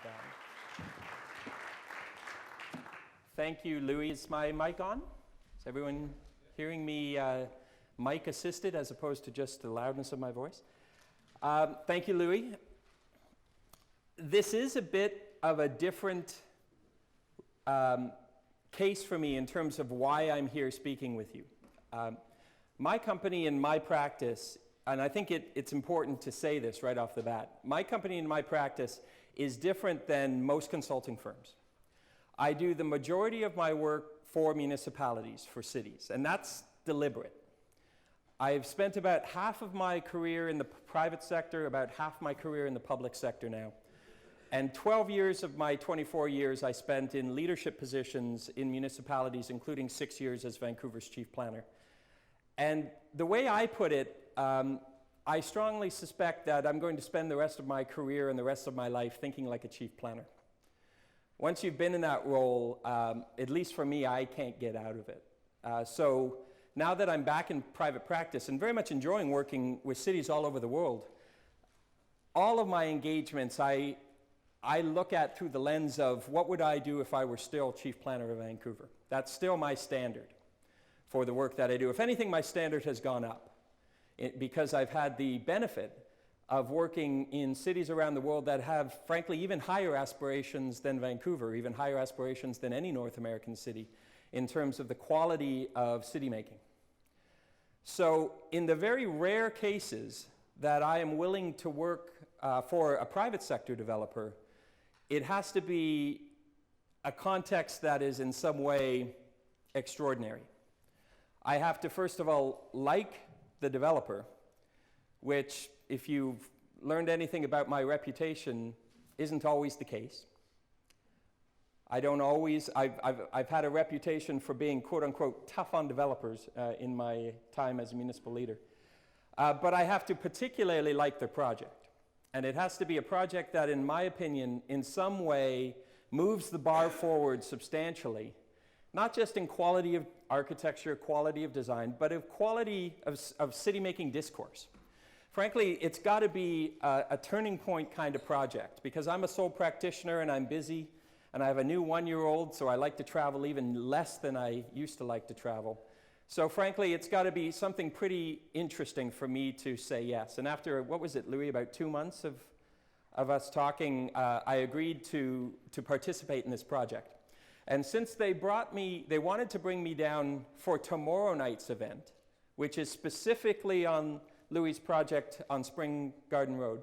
down. Thank you, Louis. Is my mic on? Is everyone hearing me mic assisted as opposed to just the loudness of my voice? Thank you, Louis. This is a bit of a different case for me in terms of why I'm here speaking with you. My company and my practice, and I think it's important to say this right off the bat, my company and my practice is different than most consulting firms. I do the majority of my work for municipalities, for cities, and that's deliberate. I've spent about half of my career in the private sector, about half my career in the public sector now. And 12 years of my 24 years I spent in leadership positions in municipalities, including 6 years as Vancouver's chief planner. And the way I put it, I strongly suspect that I'm going to spend the rest of my career and the rest of my life thinking like a chief planner. Once you've been in that role, at least for me, I can't get out of it. So now that I'm back in private practice and very much enjoying working with cities all over the world, all of my engagements I look at through the lens of what would I do if I were still chief planner of Vancouver. That's still my standard for the work that I do. If anything, my standard has gone up because I've had the benefit of working in cities around the world that have, frankly, even higher aspirations than Vancouver, even higher aspirations than any North American city in terms of the quality of city making. So in the very rare cases that I am willing to work for a private sector developer, it has to be a context that is in some way extraordinary. I have to, first of all, like the developer, which, if you've learned anything about my reputation, isn't always the case. I've had a reputation for being, quote unquote, tough on developers in my time as a municipal leader. But I have to particularly like the project. And it has to be a project that, in my opinion, in some way moves the bar forward substantially, not just in quality of architecture, quality of design, but of quality of city-making discourse. Frankly, it's got to be a turning point kind of project, because I'm a sole practitioner and I'm busy, and I have a new 1-year-old, so I like to travel even less than I used to like to travel. So frankly, it's got to be something pretty interesting for me to say yes. And after, what was it, Louis, about 2 months of us talking, I agreed to participate in this project. And since they wanted to bring me down for tomorrow night's event, which is specifically on Louis' project on Spring Garden Road,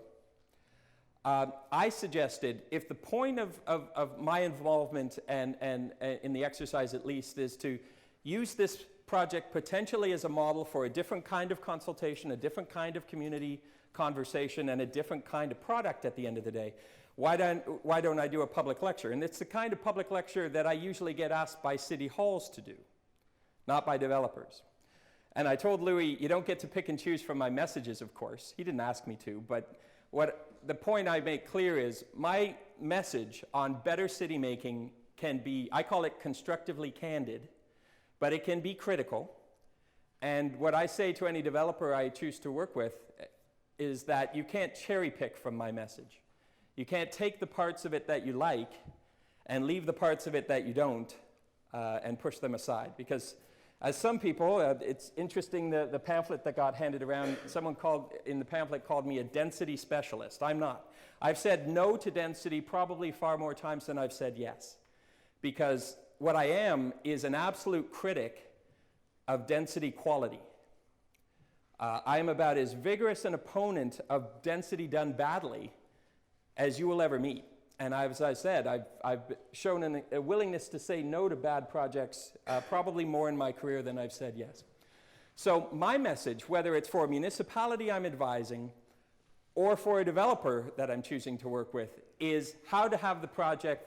I suggested, if the point of my involvement and in the exercise at least is to use this project potentially as a model for a different kind of consultation, a different kind of community conversation, and a different kind of product at the end of the day, why don't I do a public lecture? And it's the kind of public lecture that I usually get asked by city halls to do, not by developers. And I told Louis, you don't get to pick and choose from my messages, of course. He didn't ask me to, but the point I make clear is my message on better city making can be, I call it constructively candid, but it can be critical. And what I say to any developer I choose to work with is that you can't cherry pick from my message. You can't take the parts of it that you like and leave the parts of it that you don't and push them aside. Because as some people, it's interesting, the pamphlet that got handed around, someone in the pamphlet called me a density specialist. I'm not. I've said no to density probably far more times than I've said yes. Because what I am is an absolute critic of density quality. I am about as vigorous an opponent of density done badly as you will ever meet. And as I said, I've shown a willingness to say no to bad projects, probably more in my career than I've said yes. So my message, whether it's for a municipality I'm advising or for a developer that I'm choosing to work with, is how to have the project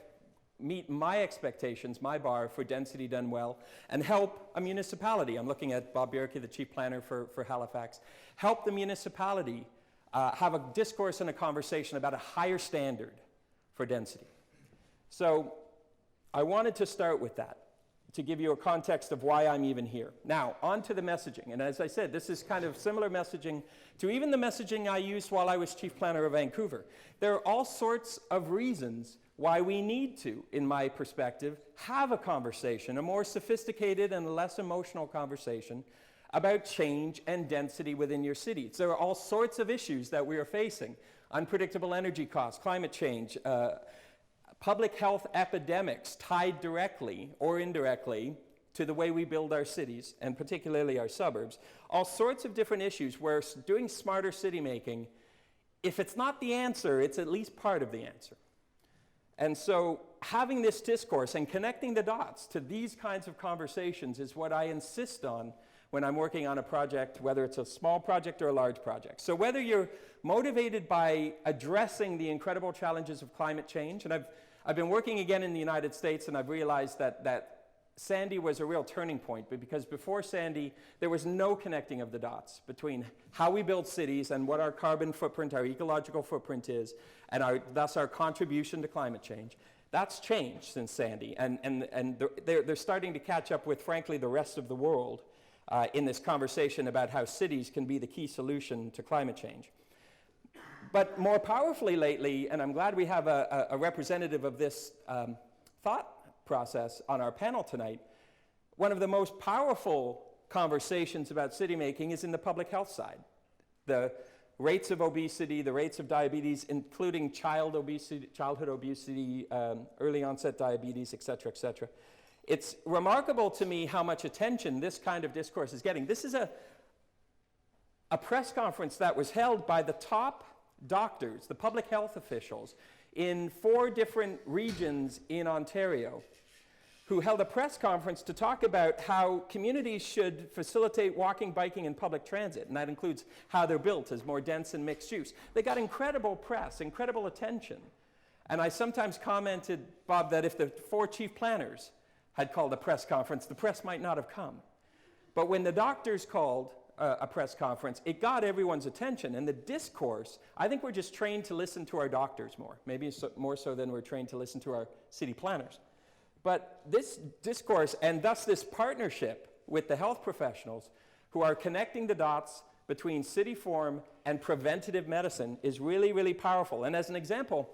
meet my expectations, my bar for density done well, and help a municipality. I'm looking at Bob Bierke, the chief planner for Halifax. Help the municipality have a discourse and a conversation about a higher standard for density. So I wanted to start with that. to give you a context of why I'm even here. Now, on to the messaging. And as I said, this is kind of similar messaging to even the messaging I used while I was chief planner of Vancouver. There are all sorts of reasons why we need to, in my perspective, have a conversation, a more sophisticated and less emotional conversation about change and density within your cities. There are all sorts of issues that we are facing. Unpredictable energy costs, climate change, public health epidemics tied directly or indirectly to the way we build our cities, and particularly our suburbs. All sorts of different issues where doing smarter city making, if it's not the answer, it's at least part of the answer. And so having this discourse and connecting the dots to these kinds of conversations is what I insist on when I'm working on a project, whether it's a small project or a large project. So whether you're motivated by addressing the incredible challenges of climate change, and I've been working again in the United States, and I've realized that Sandy was a real turning point, because before Sandy, there was no connecting of the dots between how we build cities and what our carbon footprint, our ecological footprint is, and thus our contribution to climate change. That's changed since Sandy, and they're starting to catch up with, frankly, the rest of the world in this conversation about how cities can be the key solution to climate change. But more powerfully lately, and I'm glad we have a representative of this thought process on our panel tonight, one of the most powerful conversations about city making is in the public health side. The rates of obesity, the rates of diabetes, including childhood obesity, early onset diabetes, et cetera, et cetera. It's remarkable to me how much attention this kind of discourse is getting. This is a press conference that was held by the top doctors, the public health officials, in 4 different regions in Ontario, who held a press conference to talk about how communities should facilitate walking, biking, and public transit, and that includes how they're built as more dense and mixed use. They got incredible press, incredible attention. And I sometimes commented, Bob, that if the 4 chief planners had called a press conference, the press might not have come. But when the doctors called a press conference, it got everyone's attention. And the discourse, I think we're just trained to listen to our doctors more, maybe more so than we're trained to listen to our city planners. But this discourse, and thus this partnership with the health professionals who are connecting the dots between city form and preventative medicine, is really, really powerful. And as an example,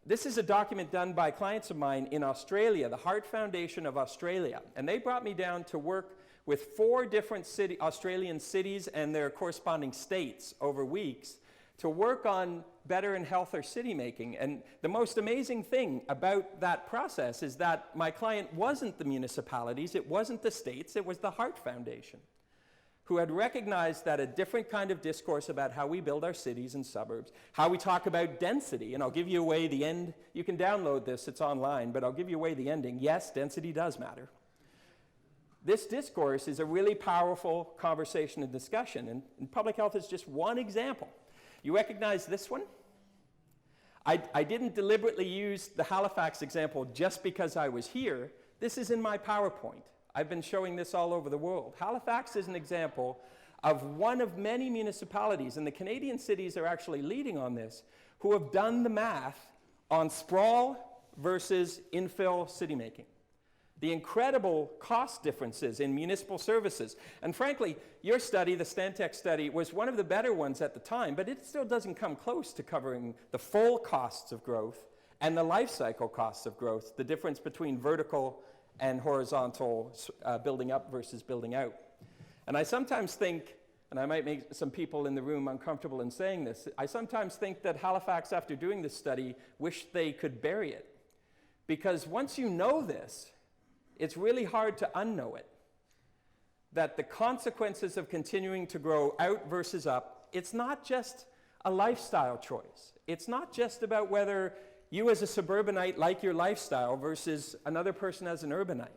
this is a document done by clients of mine in Australia, the Heart Foundation of Australia. And they brought me down to work with 4 different Australian cities and their corresponding states over weeks to work on better and healthier city making. And the most amazing thing about that process is that my client wasn't the municipalities, it wasn't the states, it was the Heart Foundation, who had recognized that a different kind of discourse about how we build our cities and suburbs, how we talk about density, and I'll give you away the end. You can download this, it's online, but I'll give you away the ending. Yes, density does matter. This discourse is a really powerful conversation and discussion, and public health is just one example. You recognize this one? I didn't deliberately use the Halifax example just because I was here. This is in my PowerPoint. I've been showing this all over the world. Halifax is an example of one of many municipalities, and the Canadian cities are actually leading on this, who have done the math on sprawl versus infill city making. The incredible cost differences in municipal services. And frankly, your study, the Stantec study, was one of the better ones at the time, but it still doesn't come close to covering the full costs of growth and the life cycle costs of growth, the difference between vertical and horizontal building up versus building out. And I sometimes think, and I might make some people in the room uncomfortable in saying this, I sometimes think that Halifax, after doing this study, wish they could bury it. Because once you know this, it's really hard to unknow it. That the consequences of continuing to grow out versus up, it's not just a lifestyle choice. It's not just about whether you as a suburbanite like your lifestyle versus another person as an urbanite.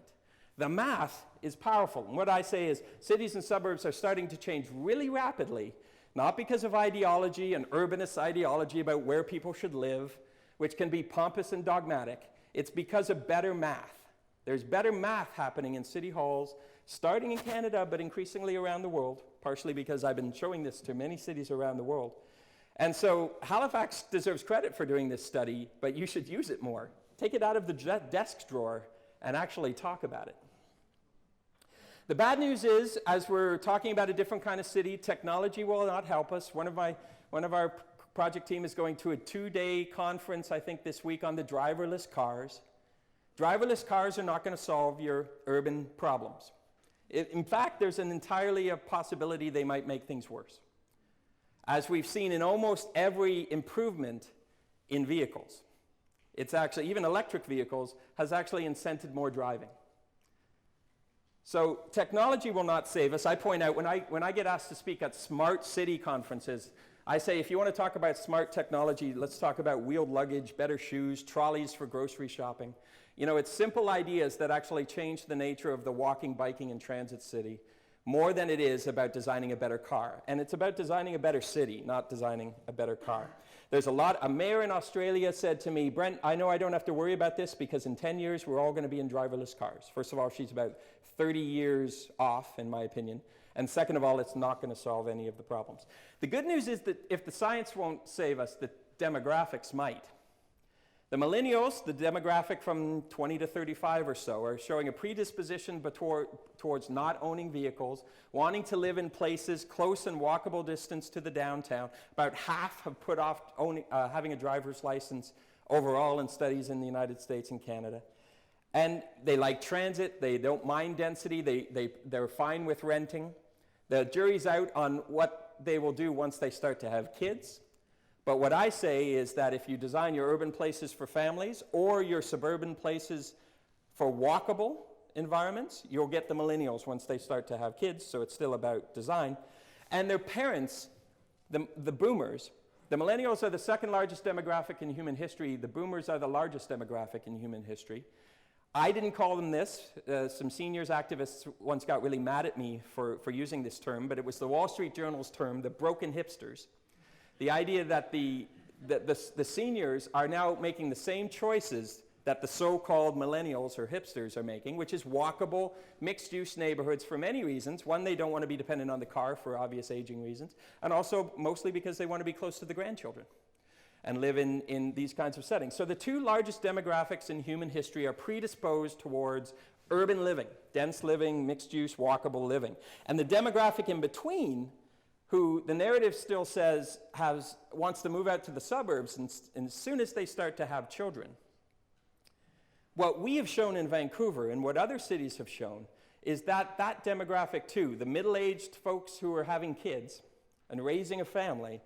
The math is powerful. And what I say is cities and suburbs are starting to change really rapidly, not because of ideology and urbanist ideology about where people should live, which can be pompous and dogmatic. It's because of better math. There's better math happening in city halls, starting in Canada, but increasingly around the world, partially because I've been showing this to many cities around the world. And so Halifax deserves credit for doing this study, but you should use it more. Take it out of the desk drawer and actually talk about it. The bad news is, as we're talking about a different kind of city, technology will not help us. One of our project team is going to a 2-day conference, I think, this week on the driverless cars. Driverless cars are not going to solve your urban problems. In fact, there's entirely a possibility they might make things worse. As we've seen in almost every improvement in vehicles, it's actually, even electric vehicles, has actually incented more driving. So technology will not save us. I point out, when I get asked to speak at smart city conferences, I say, if you want to talk about smart technology, let's talk about wheeled luggage, better shoes, trolleys for grocery shopping. You know, it's simple ideas that actually change the nature of the walking, biking, and transit city more than it is about designing a better car. And it's about designing a better city, not designing a better car. There's a mayor in Australia said to me, Brent, I know I don't have to worry about this because in 10 years we're all going to be in driverless cars. First of all, she's about 30 years off, in my opinion. And second of all, it's not going to solve any of the problems. The good news is that if the science won't save us, the demographics might. The millennials, the demographic from 20 to 35 or so, are showing a predisposition towards not owning vehicles, wanting to live in places close and walkable distance to the downtown. About half have put off having a driver's license overall in studies in the United States and Canada. And they like transit, they don't mind density, they're fine with renting. The jury's out on what they will do once they start to have kids. But what I say is that if you design your urban places for families or your suburban places for walkable environments, you'll get the millennials once they start to have kids, so it's still about design. And their parents, the boomers, the millennials are the second largest demographic in human history. The boomers are the largest demographic in human history. I didn't call them this. Some seniors activists once got really mad at me for using this term, but it was the Wall Street Journal's term, the broken hipsters. The idea that the seniors are now making the same choices that the so-called millennials or hipsters are making, which is walkable, mixed-use neighborhoods for many reasons. One, they don't want to be dependent on the car for obvious aging reasons, and also mostly because they want to be close to the grandchildren and live in these kinds of settings. So the two largest demographics in human history are predisposed towards urban living, dense living, mixed-use, walkable living. And the demographic in between, who the narrative still says wants to move out to the suburbs and as soon as they start to have children. What we have shown in Vancouver and what other cities have shown is that that demographic too, the middle-aged folks who are having kids and raising a family,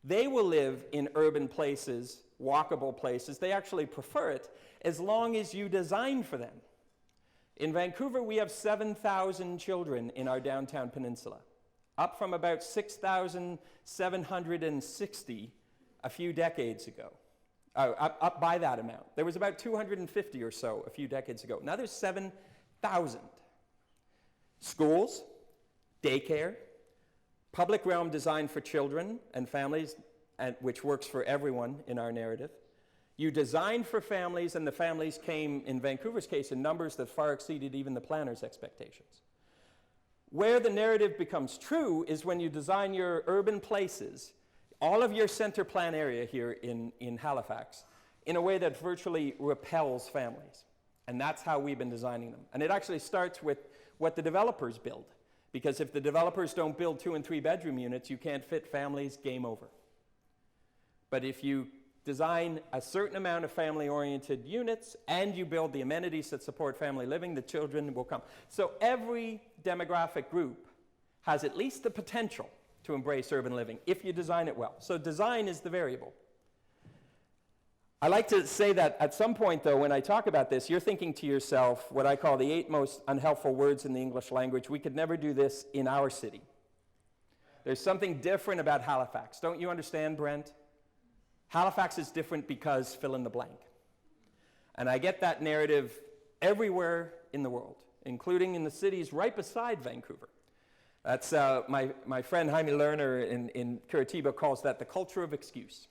they will live in urban places, walkable places. They actually prefer it as long as you design for them. In Vancouver, we have 7,000 children in our downtown peninsula, up from about 6,760 a few decades ago. Up by that amount. There was about 250 or so a few decades ago. Now there's 7,000. Schools, daycare, public realm designed for children and families, which works for everyone in our narrative. You designed for families, and the families came, in Vancouver's case, in numbers that far exceeded even the planners' expectations. Where the narrative becomes true is when you design your urban places, all of your center plan area here in Halifax, in a way that virtually repels families. And that's how we've been designing them. And it actually starts with what the developers build. Because if the developers don't build 2- and 3-bedroom units, you can't fit families, game over. But if you design a certain amount of family-oriented units and you build the amenities that support family living, the children will come. So every demographic group has at least the potential to embrace urban living if you design it well. So design is the variable. I like to say that at some point, though, when I talk about this, you're thinking to yourself what I call the 8 most unhelpful words in the English language. We could never do this in our city. There's something different about Halifax. Don't you understand, Brent? Halifax is different because fill in the blank. And I get that narrative everywhere in the world, including in the cities right beside Vancouver. That's my friend Jaime Lerner in Curitiba calls that the culture of excuse.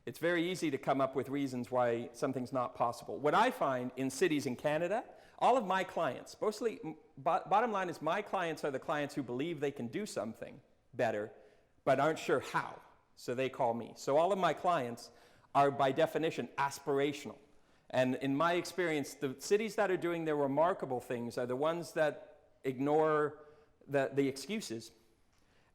It's very easy to come up with reasons why something's not possible. What I find in cities in Canada, all of my clients, mostly, bottom line is my clients are the clients who believe they can do something better, but aren't sure how, so they call me. So all of my clients are by definition aspirational. And in my experience, the cities that are doing their remarkable things are the ones that ignore the excuses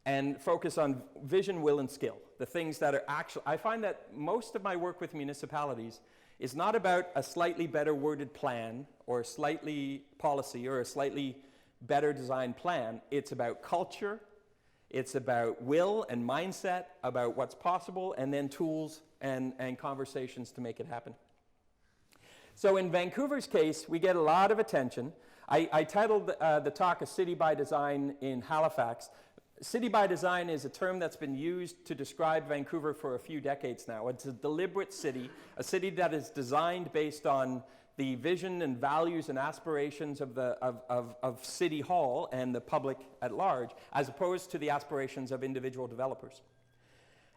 and focus on vision, will, and skill. The things that are actual. I find that most of my work with municipalities is not about a slightly better worded plan or a slightly policy or a slightly better designed plan. It's about culture, it's about will and mindset, about what's possible, and then tools and conversations to make it happen. So in Vancouver's case, we get a lot of attention. I titled the talk A City by Design in Halifax. City by design is a term that's been used to describe Vancouver for a few decades now. It's a deliberate city, a city that is designed based on the vision and values and aspirations of City Hall and the public at large, as opposed to the aspirations of individual developers.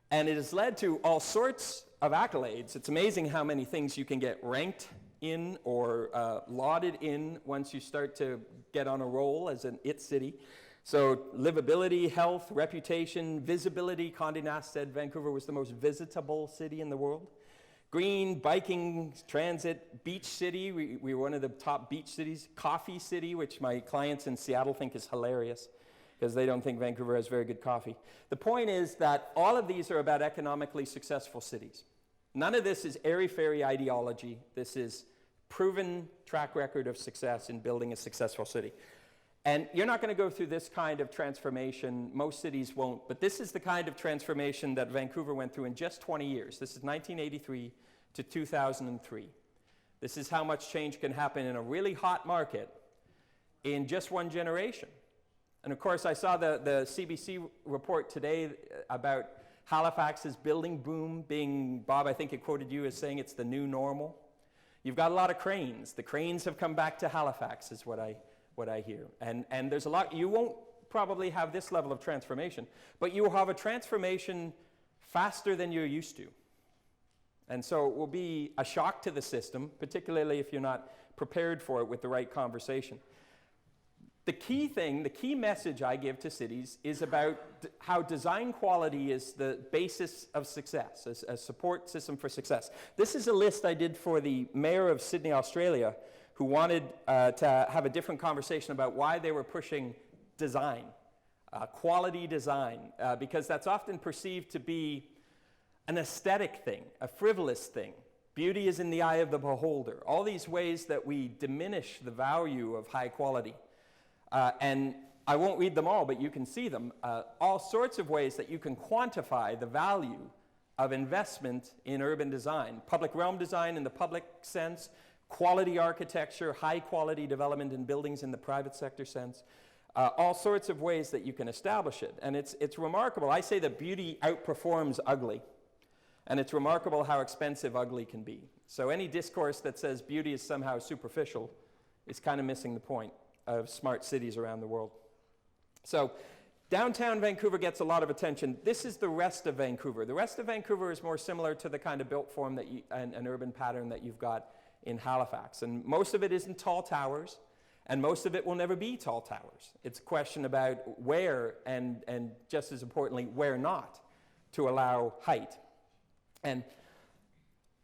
And it has led to all sorts of accolades. It's amazing how many things you can get ranked in or lauded in once you start to get on a roll as an IT city. So livability, health, reputation, visibility. Condé Nast said Vancouver was the most visitable city in the world. Green, biking, transit, beach city. We were one of the top beach cities. Coffee city, which my clients in Seattle think is hilarious because they don't think Vancouver has very good coffee. The point is that all of these are about economically successful cities. None of this is airy-fairy ideology. This is proven track record of success in building a successful city. And you're not going to go through this kind of transformation. Most cities won't. But this is the kind of transformation that Vancouver went through in just 20 years. This is 1983 to 2003. This is how much change can happen in a really hot market in just one generation. And of course, I saw the CBC report today about Halifax's building boom being, Bob, I think it quoted you as saying it's the new normal. You've got a lot of cranes. The cranes have come back to Halifax, is what I hear. And there's a lot. You won't probably have this level of transformation, but you will have a transformation faster than you're used to. And so it will be a shock to the system, particularly if you're not prepared for it with the right conversation. The key message I give to cities is about how design quality is the basis of success, as a support system for success. This is a list I did for the mayor of Sydney, Australia, who wanted to have a different conversation about why they were pushing design, quality design, because that's often perceived to be an aesthetic thing, a frivolous thing. Beauty is in the eye of the beholder. All these ways that we diminish the value of high quality. And I won't read them all, but you can see them. All sorts of ways that you can quantify the value of investment in urban design. Public realm design in the public sense, quality architecture, high quality development in buildings in the private sector sense. All sorts of ways that you can establish it. And it's remarkable. I say that beauty outperforms ugly. And it's remarkable how expensive ugly can be. So any discourse that says beauty is somehow superficial is kind of missing the point of smart cities around the world. So downtown Vancouver gets a lot of attention. This is the rest of Vancouver. The rest of Vancouver is more similar to the kind of built form that an urban pattern that you've got in Halifax. And most of it isn't tall towers, and most of it will never be tall towers. It's a question about where, and just as importantly, where not, to allow height. And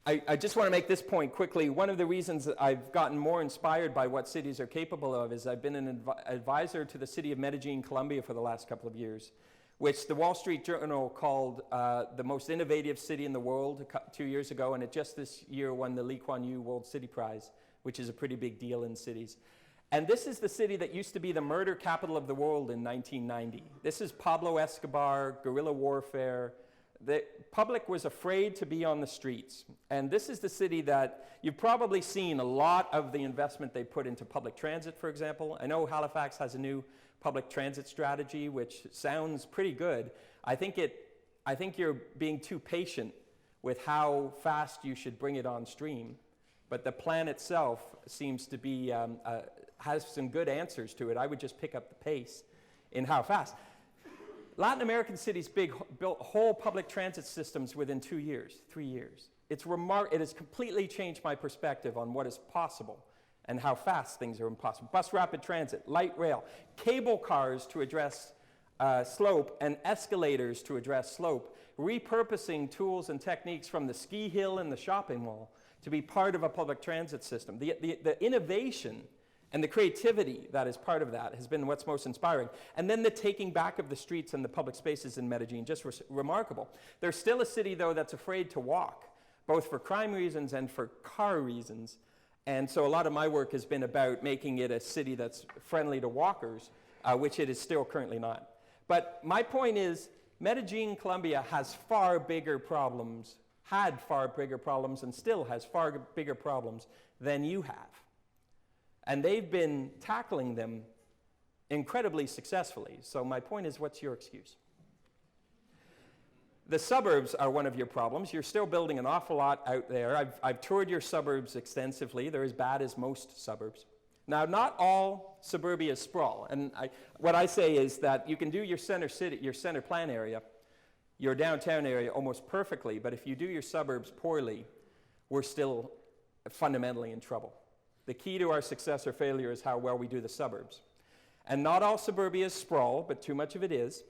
I just want to make this point quickly. One of the reasons that I've gotten more inspired by what cities are capable of is I've been an advisor to the city of Medellin, Colombia for the last couple of years, which the Wall Street Journal called the most innovative city in the world 2 years ago, and it just this year won the Lee Kuan Yew World City Prize, which is a pretty big deal in cities. And this is the city that used to be the murder capital of the world in 1990. This is Pablo Escobar, guerrilla warfare. The public was afraid to be on the streets. And this is the city that you've probably seen a lot of the investment they put into public transit, for example. I know Halifax has a new public transit strategy, which sounds pretty good. I think you're being too patient with how fast you should bring it on stream. But the plan itself seems to be, has some good answers to it. I would just pick up the pace in how fast. Latin American cities built whole public transit systems within 2 years, 3 years. It has completely changed my perspective on what is possible and how fast things are impossible. Bus rapid transit, light rail, cable cars to address slope, and escalators to address slope, repurposing tools and techniques from the ski hill and the shopping mall to be part of a public transit system. The innovation And the creativity that is part of that has been what's most inspiring. And then the taking back of the streets and the public spaces in Medellin, just remarkable. There's still a city, though, that's afraid to walk, both for crime reasons and for car reasons. And so a lot of my work has been about making it a city that's friendly to walkers, which it is still currently not. But my point is, Medellin, Colombia has far bigger problems, had far bigger problems, and still has far bigger problems than you have. And they've been tackling them incredibly successfully. So my point is, what's your excuse? The suburbs are one of your problems. You're still building an awful lot out there. I've toured your suburbs extensively. They're as bad as most suburbs. Now, not all suburbia is sprawl. And what I say is that you can do your center city, your center plan area, your downtown area almost perfectly, but if you do your suburbs poorly, we're still fundamentally in trouble. The key to our success or failure is how well we do the suburbs. And not all suburbia is sprawl, but too much of it is.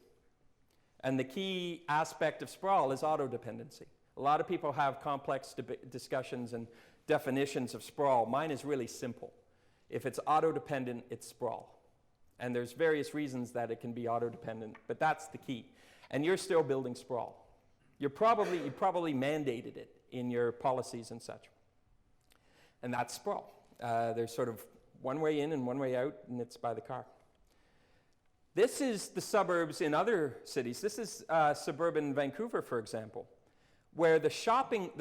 And the key aspect of sprawl is auto-dependency. A lot of people have complex discussions and definitions of sprawl. Mine is really simple. If it's auto-dependent, it's sprawl. And there's various reasons that it can be auto-dependent, but that's the key. And you're still building sprawl. You probably mandated it in your policies and such. And that's sprawl. There's sort of one way in and one way out, and it's by the car. This is the suburbs in other cities. This is suburban Vancouver, for example, where the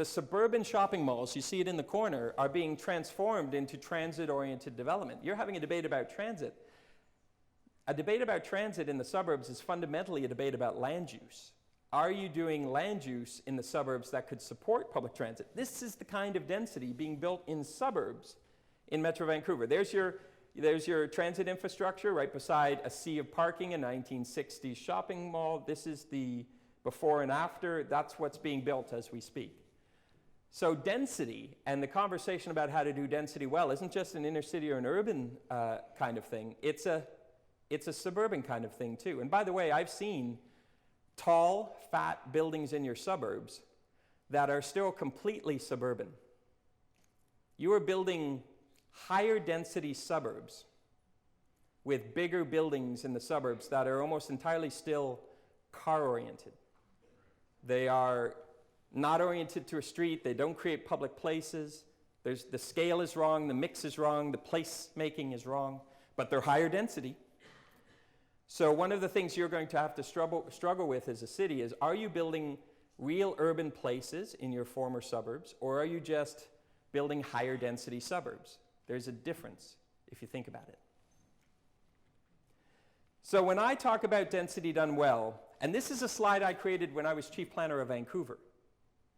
suburban shopping malls, you see it in the corner, are being transformed into transit-oriented development. You're having a debate about transit. A debate about transit in the suburbs is fundamentally a debate about land use. Are you doing land use in the suburbs that could support public transit? This is the kind of density being built in suburbs in Metro Vancouver. There's your transit infrastructure right beside a sea of parking, a 1960s shopping mall. This is the before and after. That's what's being built as we speak. So density and the conversation about how to do density well isn't just an inner city or an urban kind of thing. It's a suburban kind of thing too. And by the way, I've seen tall, fat buildings in your suburbs that are still completely suburban. You are building higher density suburbs with bigger buildings in the suburbs that are almost entirely still car-oriented. They are not oriented to a street. They don't create public places. The scale is wrong, the mix is wrong, the place making is wrong, but they're higher density. So one of the things you're going to have to struggle with as a city is, are you building real urban places in your former suburbs, or are you just building higher density suburbs? There's a difference if you think about it. So when I talk about density done well, and this is a slide I created when I was chief planner of Vancouver,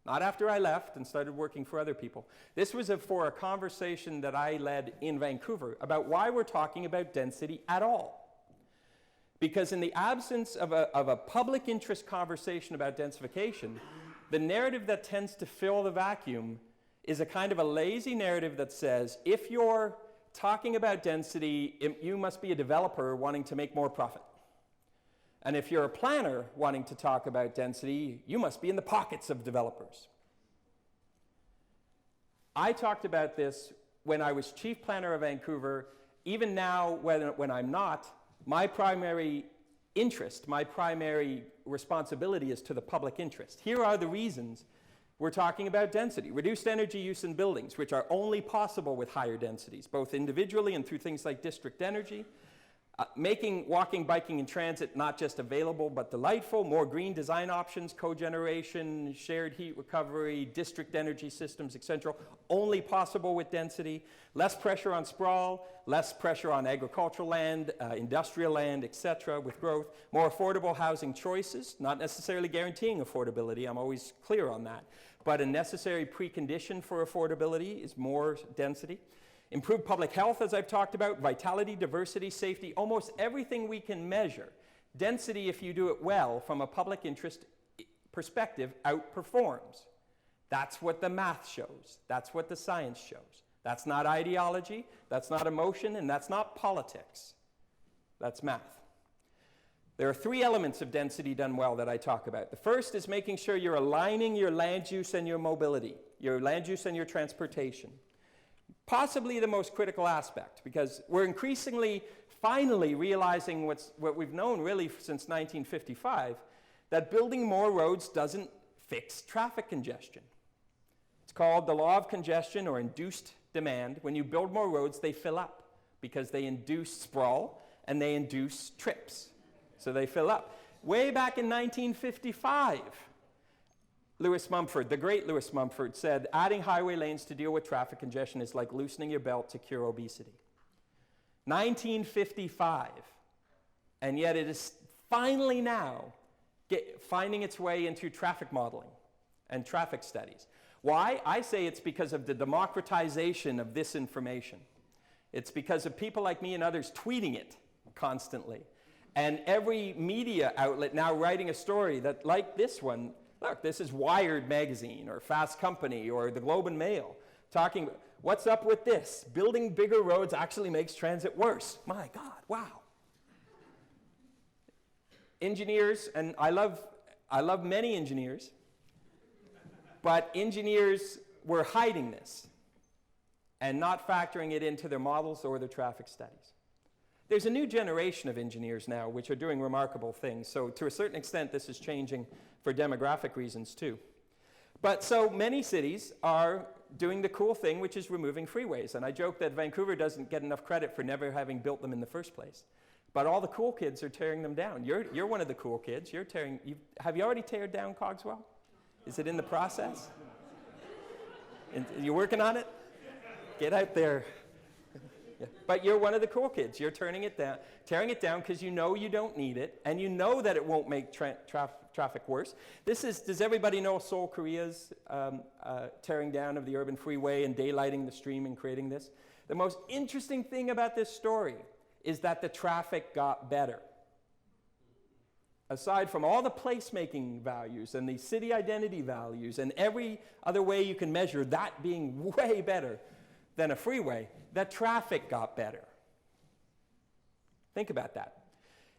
not after I left and started working for other people. This was for a conversation that I led in Vancouver about why we're talking about density at all. Because in the absence of a public interest conversation about densification, the narrative that tends to fill the vacuum is a kind of a lazy narrative that says, if you're talking about density, you must be a developer wanting to make more profit. And if you're a planner wanting to talk about density, you must be in the pockets of developers. I talked about this when I was chief planner of Vancouver. Even now, when I'm not, my primary interest, my primary responsibility is to the public interest. Here are the reasons we're talking about density. Reduced energy use in buildings, which are only possible with higher densities, both individually and through things like district energy. Making walking, biking, and transit not just available but delightful. More green design options, cogeneration, shared heat recovery, district energy systems, etc. Only possible with density. Less pressure on sprawl, less pressure on agricultural land, industrial land, etc. with growth. More affordable housing choices, not necessarily guaranteeing affordability, I'm always clear on that. But a necessary precondition for affordability is more density. Improved public health, as I've talked about, vitality, diversity, safety, almost everything we can measure. Density, if you do it well, from a public interest perspective, outperforms. That's what the math shows. That's what the science shows. That's not ideology, that's not emotion, and that's not politics. That's math. There are three elements of density done well that I talk about. The first is making sure you're aligning your land use and your mobility, your land use and your transportation. Possibly the most critical aspect, because we're increasingly, finally realizing what we've known really since 1955, that building more roads doesn't fix traffic congestion. It's called the law of congestion or induced demand. When you build more roads, they fill up because they induce sprawl and they induce trips. So they fill up. Way back in 1955, Lewis Mumford, the great Lewis Mumford, said, adding highway lanes to deal with traffic congestion is like loosening your belt to cure obesity. 1955. And yet it is finally now finding its way into traffic modeling and traffic studies. Why? I say it's because of the democratization of this information. It's because of people like me and others tweeting it constantly. And every media outlet now writing a story that, like this one, look, this is Wired magazine or Fast Company or the Globe and Mail talking, what's up with this? Building bigger roads actually makes transit worse. My God, wow. Engineers, and I love many engineers, but engineers were hiding this and not factoring it into their models or their traffic studies. There's a new generation of engineers now which are doing remarkable things. So to a certain extent, this is changing for demographic reasons too. But so many cities are doing the cool thing, which is removing freeways. And I joke that Vancouver doesn't get enough credit for never having built them in the first place. But all the cool kids are tearing them down. You're one of the cool kids. Have you already teared down Cogswell? Is it in the process? You're working on it? Get out there. Yeah. But you're one of the cool kids. You're tearing it down because you know you don't need it, and you know that it won't make traffic worse. Does everybody know Seoul, Korea's tearing down of the urban freeway and daylighting the stream and creating this? The most interesting thing about this story is that the traffic got better. Aside from all the placemaking values and the city identity values and every other way you can measure that being way better than a freeway, the traffic got better. Think about that.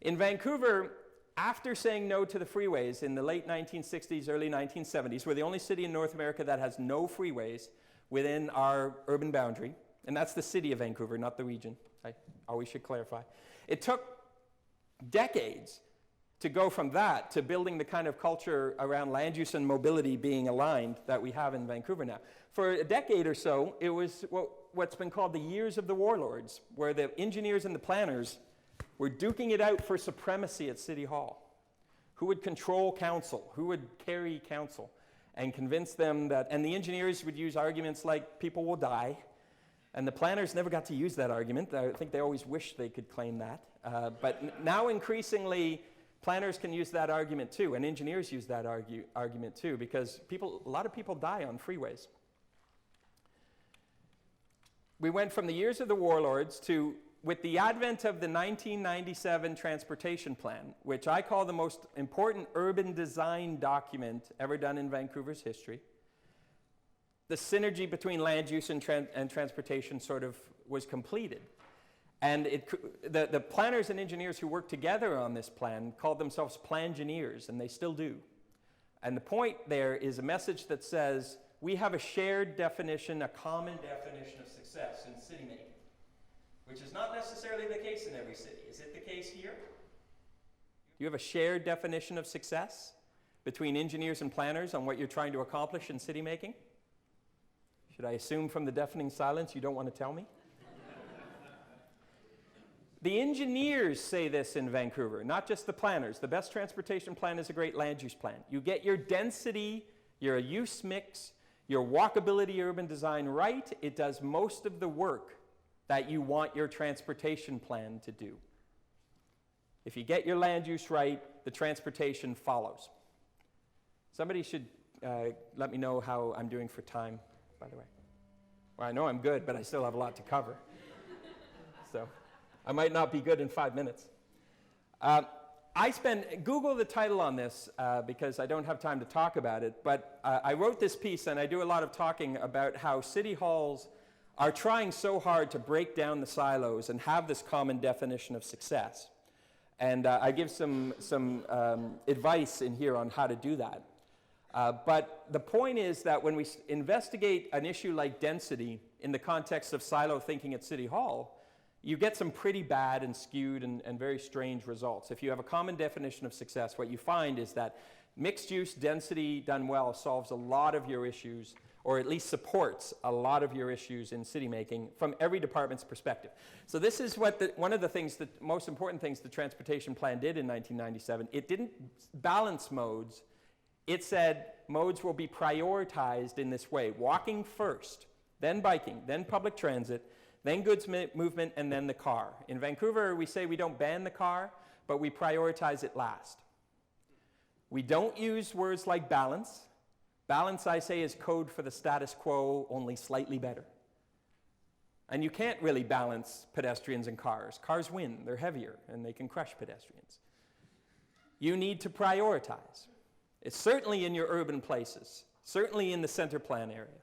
In Vancouver, after saying no to the freeways in the late 1960s, early 1970s, we're the only city in North America that has no freeways within our urban boundary, and that's the city of Vancouver, not the region. I always should clarify. It took decades to go from that to building the kind of culture around land use and mobility being aligned that we have in Vancouver now. For a decade or so, it was what's been called the years of the warlords, where the engineers and the planners were duking it out for supremacy at City Hall. Who would control council? Who would carry council? And convince them that, and the engineers would use arguments like people will die, and the planners never got to use that argument. I think they always wished they could claim that. But now increasingly, planners can use that argument too, and engineers use that argument too, because a lot of people die on freeways. We went from the years of the warlords to, with the advent of the 1997 Transportation Plan, which I call the most important urban design document ever done in Vancouver's history, the synergy between land use and transportation sort of was completed. And the planners and engineers who worked together on this plan called themselves plangineers, and they still do. And the point there is a message that says, we have a shared definition, a common definition of success in city making, which is not necessarily the case in every city. Is it the case here? Do you have a shared definition of success between engineers and planners on what you're trying to accomplish in city making? Should I assume from the deafening silence you don't want to tell me? The engineers say this in Vancouver, not just the planners. The best transportation plan is a great land use plan. You get your density, your use mix, your walkability urban design right, it does most of the work that you want your transportation plan to do. If you get your land use right, the transportation follows. Somebody should let me know how I'm doing for time, by the way. Well, I know I'm good, but I still have a lot to cover. So I might not be good in 5 minutes. Google the title on this because I don't have time to talk about it, but I wrote this piece and I do a lot of talking about how city halls are trying so hard to break down the silos and have this common definition of success. And I give some advice in here on how to do that. But the point is that when we investigate an issue like density in the context of silo thinking at City Hall, you get some pretty bad and skewed and very strange results. If you have a common definition of success, what you find is that mixed use density done well solves a lot of your issues, or at least supports a lot of your issues in city making from every department's perspective. So this is what one of the things, that most important things the transportation plan did in 1997. It didn't balance modes. It said modes will be prioritized in this way: walking first, then biking, then public transit, then goods movement, and then the car. In Vancouver, we say we don't ban the car, but we prioritize it last. We don't use words like balance. Balance, I say, is code for the status quo, only slightly better. And you can't really balance pedestrians and cars. Cars win, they're heavier, and they can crush pedestrians. You need to prioritize. It's certainly in your urban places, certainly in the center plan area.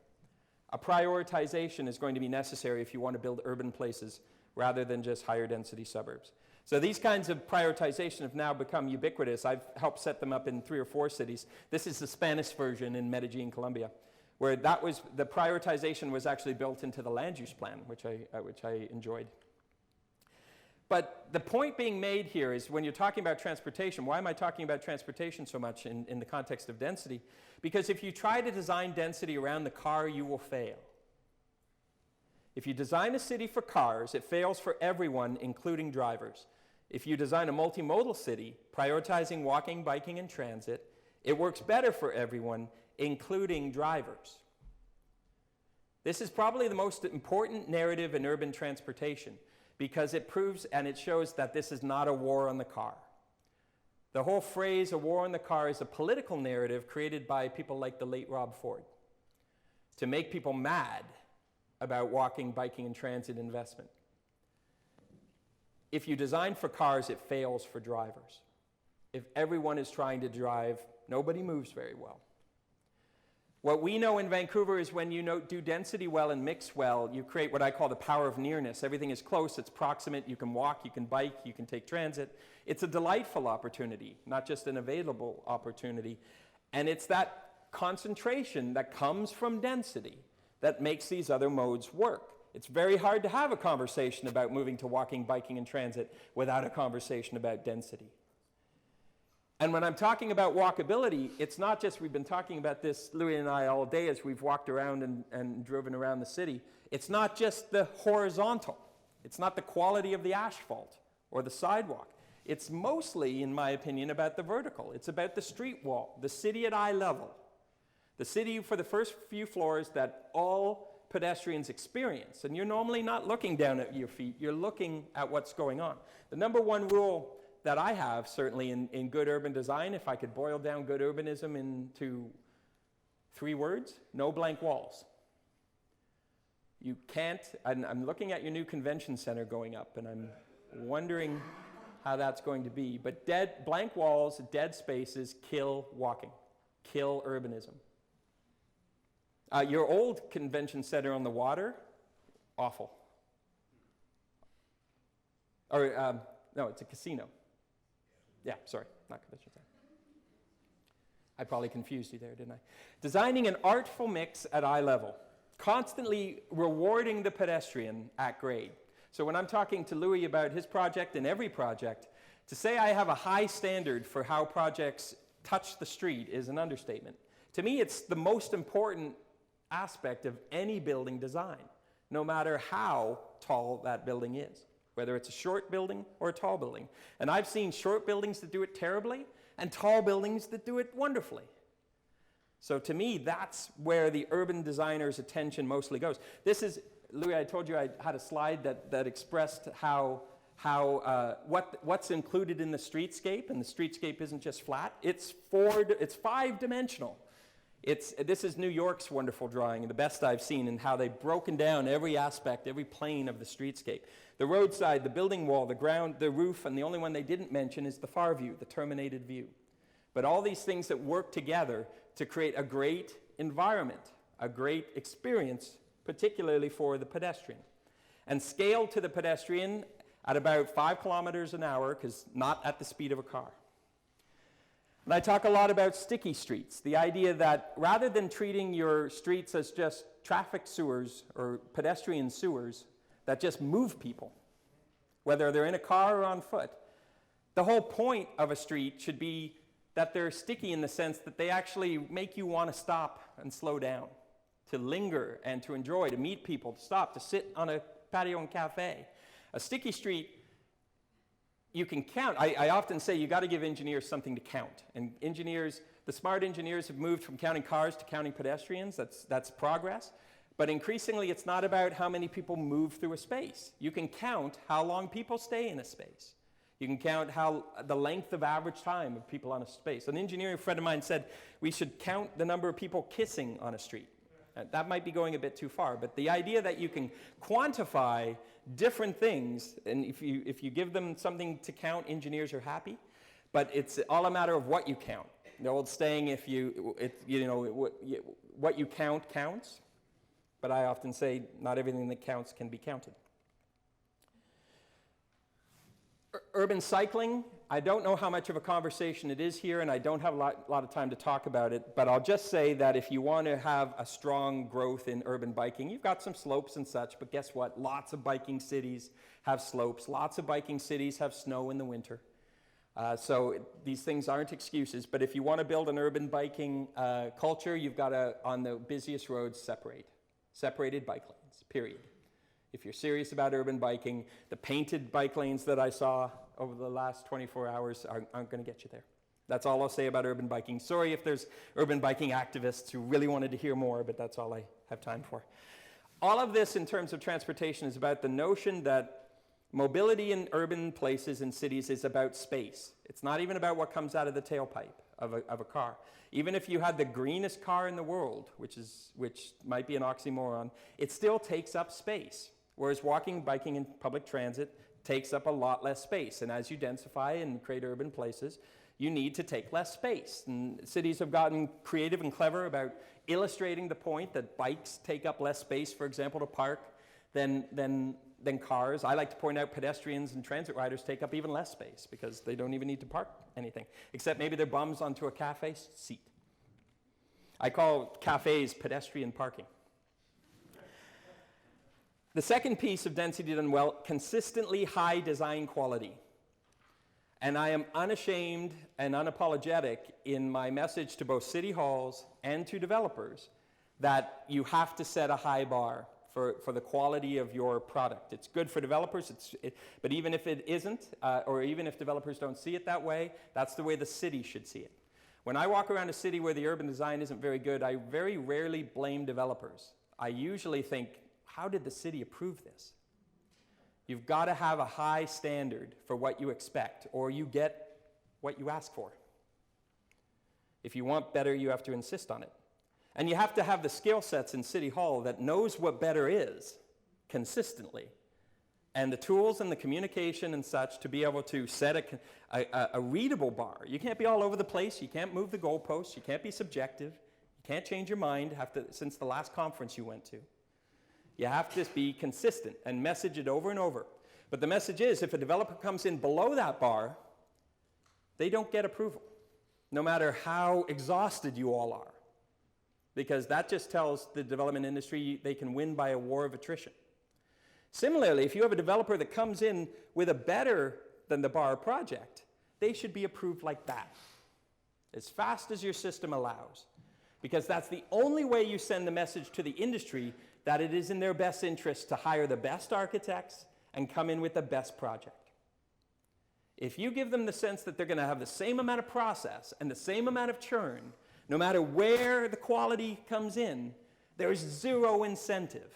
A prioritization is going to be necessary if you want to build urban places rather than just higher density suburbs. So these kinds of prioritization have now become ubiquitous. I've helped set them up in 3 or 4 cities. This is the Spanish version in Medellin, Colombia, where the prioritization was actually built into the land use plan, which I enjoyed. But the point being made here is, when you're talking about transportation, why am I talking about transportation so much in the context of density? Because if you try to design density around the car, you will fail. If you design a city for cars, it fails for everyone, including drivers. If you design a multimodal city, prioritizing walking, biking, and transit, it works better for everyone, including drivers. This is probably the most important narrative in urban transportation, because it proves and it shows that this is not a war on the car. The whole phrase, a war on the car, is a political narrative created by people like the late Rob Ford to make people mad about walking, biking, and transit investment. If you design for cars, it fails for drivers. If everyone is trying to drive, nobody moves very well. What we know in Vancouver is when you do density well and mix well, you create what I call the power of nearness. Everything is close, it's proximate, you can walk, you can bike, you can take transit. It's a delightful opportunity, not just an available opportunity. And it's that concentration that comes from density that makes these other modes work. It's very hard to have a conversation about moving to walking, biking, and transit without a conversation about density. And when I'm talking about walkability, it's not just, we've been talking about this, Louis and I, all day as we've walked around and driven around the city. It's not just the horizontal. It's not the quality of the asphalt or the sidewalk. It's mostly, in my opinion, about the vertical. It's about the street wall, the city at eye level. The city for the first few floors that all pedestrians experience. And you're normally not looking down at your feet, you're looking at what's going on. The number one rule that I have, certainly in good urban design, if I could boil down good urbanism into 3 words, no blank walls. You can't, I'm looking at your new convention center going up, and I'm wondering how that's going to be. But blank walls, dead spaces kill walking, kill urbanism. Your old convention center on the water, awful. Or, no, it's a casino. Yeah, sorry, not convention center. I probably confused you there, didn't I? Designing an artful mix at eye level, constantly rewarding the pedestrian at grade. So when I'm talking to Louis about his project and every project, to say I have a high standard for how projects touch the street is an understatement. To me, it's the most important aspect of any building design, no matter how tall that building is, whether it's a short building or a tall building. And I've seen short buildings that do it terribly and tall buildings that do it wonderfully. So to me, that's where the urban designer's attention mostly goes. This is, Louis, I told you I had a slide that expressed what's included in the streetscape, and the streetscape isn't just flat, it's 5-dimensional. This is New York's wonderful drawing, the best I've seen, in how they've broken down every aspect, every plane of the streetscape. The roadside, the building wall, the ground, the roof, and the only one they didn't mention is the far view, the terminated view. But all these things that work together to create a great environment, a great experience, particularly for the pedestrian. And scale to the pedestrian at about 5 kilometers an hour, because not at the speed of a car. And I talk a lot about sticky streets, the idea that rather than treating your streets as just traffic sewers or pedestrian sewers that just move people, whether they're in a car or on foot, the whole point of a street should be that they're sticky in the sense that they actually make you want to stop and slow down, to linger and to enjoy, to meet people, to stop, to sit on a patio and cafe. A sticky street, you can count. I often say you got to give engineers something to count. And engineers, the smart engineers have moved from counting cars to counting pedestrians. That's progress. But increasingly, it's not about how many people move through a space. You can count how long people stay in a space. You can count the length of average time of people on a space. An engineering friend of mine said we should count the number of people kissing on a street. That might be going a bit too far, but the idea that you can quantify different things, and if you give them something to count, engineers are happy, but it's all a matter of what you count. The old saying, what you count counts, but I often say not everything that counts can be counted. Urban cycling, I don't know how much of a conversation it is here, and I don't have a lot of time to talk about it, but I'll just say that if you want to have a strong growth in urban biking, you've got some slopes and such, but guess what? Lots of biking cities have slopes. Lots of biking cities have snow in the winter. So these things aren't excuses, but if you want to build an urban biking culture, you've got to, on the busiest roads, separated bike lanes, period. If you're serious about urban biking, the painted bike lanes that I saw over the last 24 hours aren't going to get you there. That's all I'll say about urban biking. Sorry if there's urban biking activists who really wanted to hear more, but that's all I have time for. All of this in terms of transportation is about the notion that mobility in urban places and cities is about space. It's not even about what comes out of the tailpipe of a car. Even if you had the greenest car in the world, which might be an oxymoron, it still takes up space. Whereas walking, biking, and public transit takes up a lot less space. And as you densify and create urban places, you need to take less space. And cities have gotten creative and clever about illustrating the point that bikes take up less space, for example, to park than cars. I like to point out pedestrians and transit riders take up even less space because they don't even need to park anything, except maybe their bums onto a cafe seat. I call cafes pedestrian parking. The second piece of density done well, consistently high design quality. And I am unashamed and unapologetic in my message to both city halls and to developers that you have to set a high bar for the quality of your product. It's good for developers, but even if it isn't, or even if developers don't see it that way, that's the way the city should see it. When I walk around a city where the urban design isn't very good, I very rarely blame developers. I usually think, how did the city approve this? You've got to have a high standard for what you expect, or you get what you ask for. If you want better, you have to insist on it. And you have to have the skill sets in City Hall that knows what better is consistently, and the tools and the communication and such to be able to set a readable bar. You can't be all over the place. You can't move the goalposts. You can't be subjective. You can't change your mind since the last conference you went to. You have to be consistent and message it over and over. But the message is, if a developer comes in below that bar, they don't get approval, no matter how exhausted you all are. Because that just tells the development industry they can win by a war of attrition. Similarly, if you have a developer that comes in with a better than the bar project, they should be approved like that, as fast as your system allows. Because that's the only way you send the message to the industry that it is in their best interest to hire the best architects and come in with the best project. If you give them the sense that they're going to have the same amount of process and the same amount of churn, no matter where the quality comes in, there's zero incentive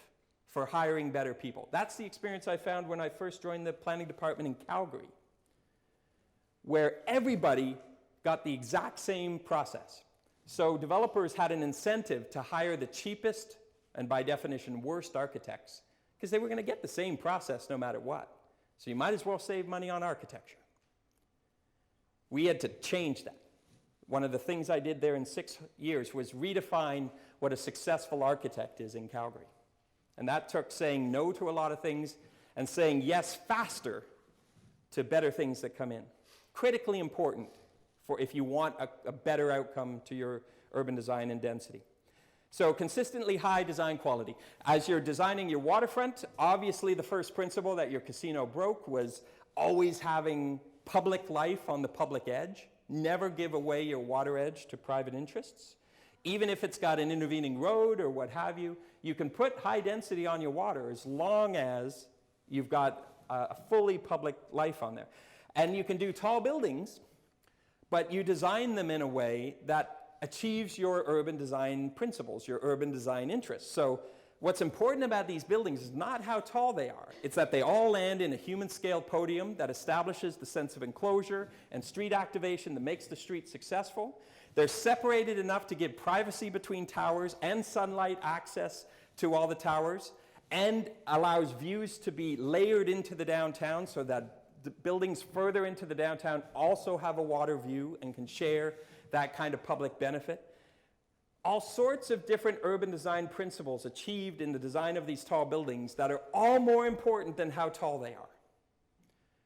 for hiring better people. That's the experience I found when I first joined the planning department in Calgary, where everybody got the exact same process. So developers had an incentive to hire the cheapest and by definition worst architects because they were going to get the same process no matter what. So you might as well save money on architecture. We had to change that. One of the things I did there in 6 years was redefine what a successful architect is in Calgary. And that took saying no to a lot of things and saying yes faster to better things that come in. Critically important for if you want a better outcome to your urban design and density. So consistently high design quality. As you're designing your waterfront, obviously the first principle that your casino broke was always having public life on the public edge. Never give away your water edge to private interests. Even if it's got an intervening road or what have you, you can put high density on your water as long as you've got a fully public life on there. And you can do tall buildings, but you design them in a way that achieves your urban design principles, your urban design interests. So what's important about these buildings is not how tall they are. It's that they all land in a human-scale podium that establishes the sense of enclosure and street activation that makes the street successful. They're separated enough to give privacy between towers and sunlight access to all the towers, and allows views to be layered into the downtown so that the buildings further into the downtown also have a water view and can share that kind of public benefit. All sorts of different urban design principles achieved in the design of these tall buildings that are all more important than how tall they are.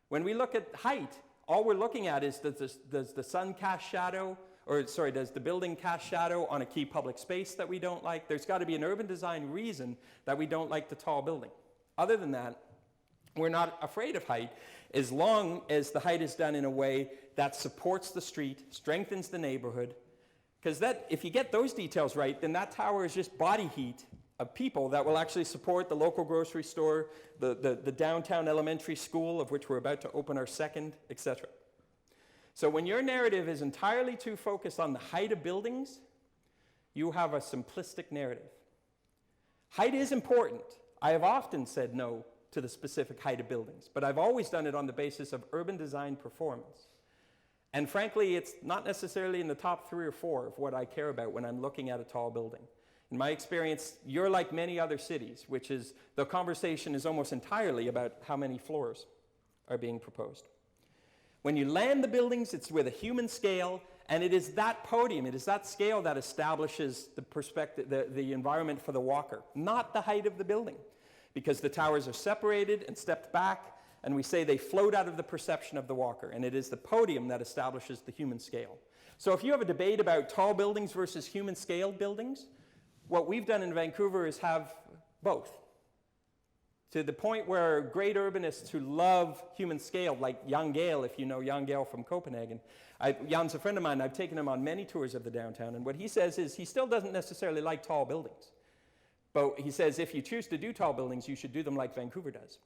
When we look at height, all we're looking at is does the sun cast shadow, does the building cast shadow on a key public space that we don't like? There's got to be an urban design reason that we don't like the tall building. Other than that, we're not afraid of height as long as the height is done in a way that supports the street, strengthens the neighborhood, because if you get those details right, then that tower is just body heat of people that will actually support the local grocery store, the downtown elementary school, of which we're about to open our second, etc. So when your narrative is entirely too focused on the height of buildings, you have a simplistic narrative. Height is important. I have often said no to the specific height of buildings, but I've always done it on the basis of urban design performance. And frankly, it's not necessarily in the top 3 or 4 of what I care about when I'm looking at a tall building. In my experience, you're like many other cities, which is the conversation is almost entirely about how many floors are being proposed. When you land the buildings, it's with a human scale, and it is that podium, it is that scale that establishes the perspective, the environment for the walker, not the height of the building. Because the towers are separated and stepped back, and we say they float out of the perception of the walker, and it is the podium that establishes the human scale. So if you have a debate about tall buildings versus human-scale buildings, what we've done in Vancouver is have both. To the point where great urbanists who love human scale, like Jan Gehl, if you know Jan Gehl from Copenhagen, Jan's a friend of mine, I've taken him on many tours of the downtown, and what he says is he still doesn't necessarily like tall buildings. But he says if you choose to do tall buildings, you should do them like Vancouver does,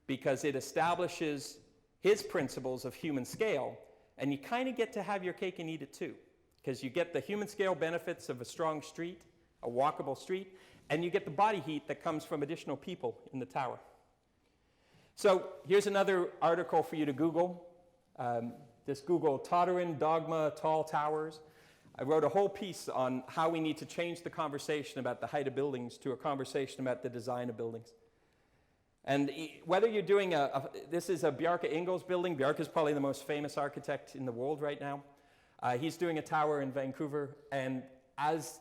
because it establishes his principles of human scale, and you kind of get to have your cake and eat it too, because you get the human scale benefits of a strong street, a walkable street, and you get the body heat that comes from additional people in the tower. So here's another article for you to Google. Just Google Toderian Dogma Tall Towers. I wrote a whole piece on how we need to change the conversation about the height of buildings to a conversation about the design of buildings. And whether you're doing this is a Bjarke Ingels building. Bjarke is probably the most famous architect in the world right now. He's doing a tower in Vancouver, and as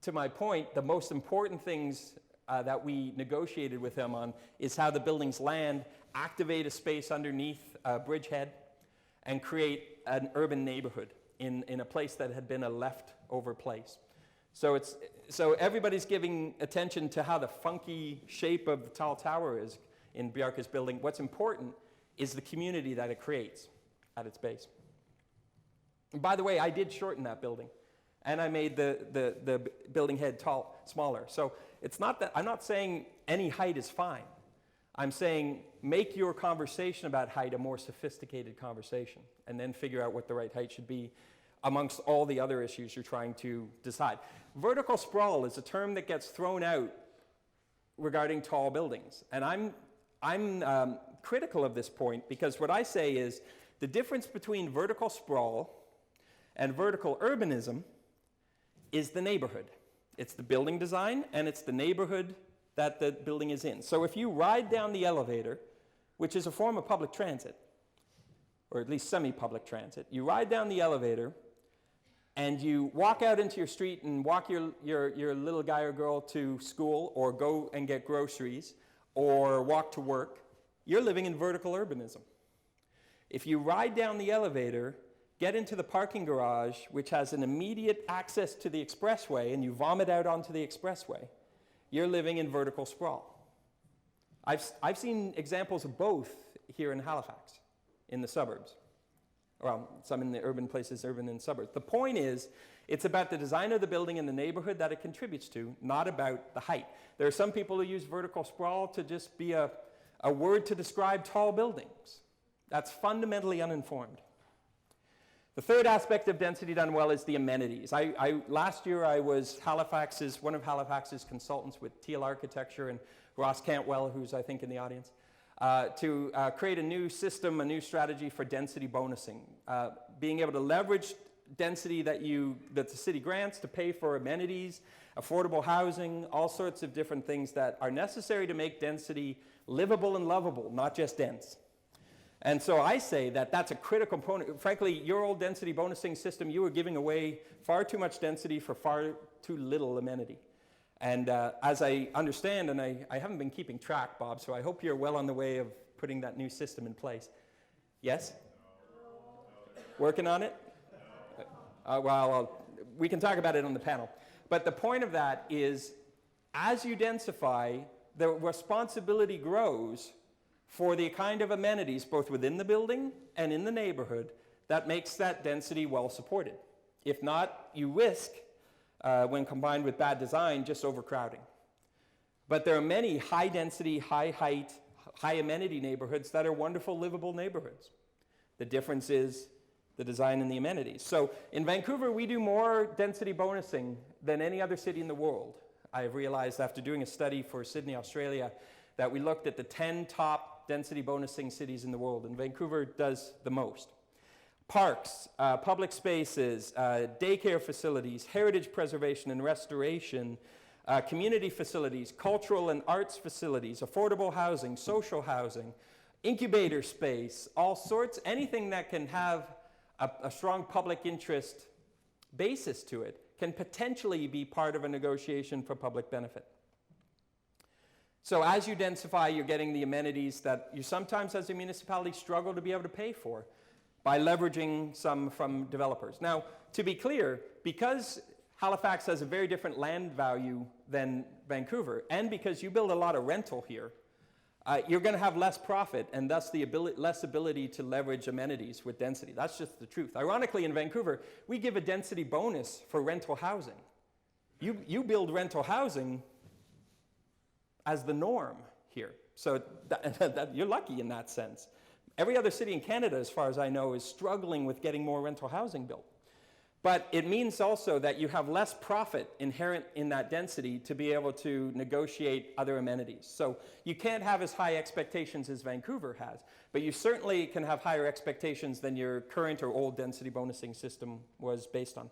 to my point, the most important things that we negotiated with him on is how the buildings land, activate a space underneath a bridgehead, and create an urban neighborhood in a place that had been a leftover place. So everybody's giving attention to how the funky shape of the tall tower is in Bjarke's building. What's important is the community that it creates at its base. And by the way, I did shorten that building, and I made the building head smaller. So it's not that I'm not saying any height is fine. I'm saying make your conversation about height a more sophisticated conversation, and then figure out what the right height should be amongst all the other issues you're trying to decide. Vertical sprawl is a term that gets thrown out regarding tall buildings, and I'm critical of this point, because what I say is the difference between vertical sprawl and vertical urbanism is the neighborhood. It's the building design, and it's the neighborhood that the building is in. So if you ride down the elevator, which is a form of public transit, or at least semi-public transit, you ride down the elevator, and you walk out into your street and walk your little guy or girl to school, or go and get groceries, or walk to work, you're living in vertical urbanism. If you ride down the elevator get into the parking garage, which has an immediate access to the expressway, and you vomit out onto the expressway, you're living in vertical sprawl. I've seen examples of both here in Halifax, in the suburbs. Well, some in the urban places, urban and suburbs. The point is, it's about the design of the building and the neighborhood that it contributes to, not about the height. There are some people who use vertical sprawl to just be a word to describe tall buildings. That's fundamentally uninformed. The third aspect of density done well is the amenities. Last year I was one of Halifax's consultants with Teal Architecture and Ross Cantwell, who's I think in the audience, to create a new system, a new strategy for density bonusing. Being able to leverage density that the city grants to pay for amenities, affordable housing, all sorts of different things that are necessary to make density livable and lovable, not just dense. And so I say that that's a critical component. Frankly, your old density bonusing system, you were giving away far too much density for far too little amenity. And as I understand, and I haven't been keeping track, Bob, so I hope you're well on the way of putting that new system in place. Yes? Working on it? Well, we can talk about it on the panel. But the point of that is, as you densify, the responsibility grows for the kind of amenities, both within the building and in the neighborhood, that makes that density well supported. If not, you risk, when combined with bad design, just overcrowding. But there are many high density, high height, high amenity neighborhoods that are wonderful, livable neighborhoods. The difference is the design and the amenities. So in Vancouver, we do more density bonusing than any other city in the world. I've realized after doing a study for Sydney, Australia, that we looked at the 10 top density bonusing cities in the world, and Vancouver does the most. Parks, public spaces, daycare facilities, heritage preservation and restoration, community facilities, cultural and arts facilities, affordable housing, social housing, incubator space, all sorts, anything that can have a strong public interest basis to it can potentially be part of a negotiation for public benefit. So as you densify, you're getting the amenities that you sometimes as a municipality struggle to be able to pay for by leveraging some from developers. Now, to be clear, because Halifax has a very different land value than Vancouver, and because you build a lot of rental here, you're going to have less profit and thus the less ability to leverage amenities with density. That's just the truth. Ironically, in Vancouver, we give a density bonus for rental housing. You build rental housing as the norm here. So you're lucky in that sense. Every other city in Canada, as far as I know, is struggling with getting more rental housing built. But it means also that you have less profit inherent in that density to be able to negotiate other amenities. So you can't have as high expectations as Vancouver has, but you certainly can have higher expectations than your current or old density bonusing system was based on.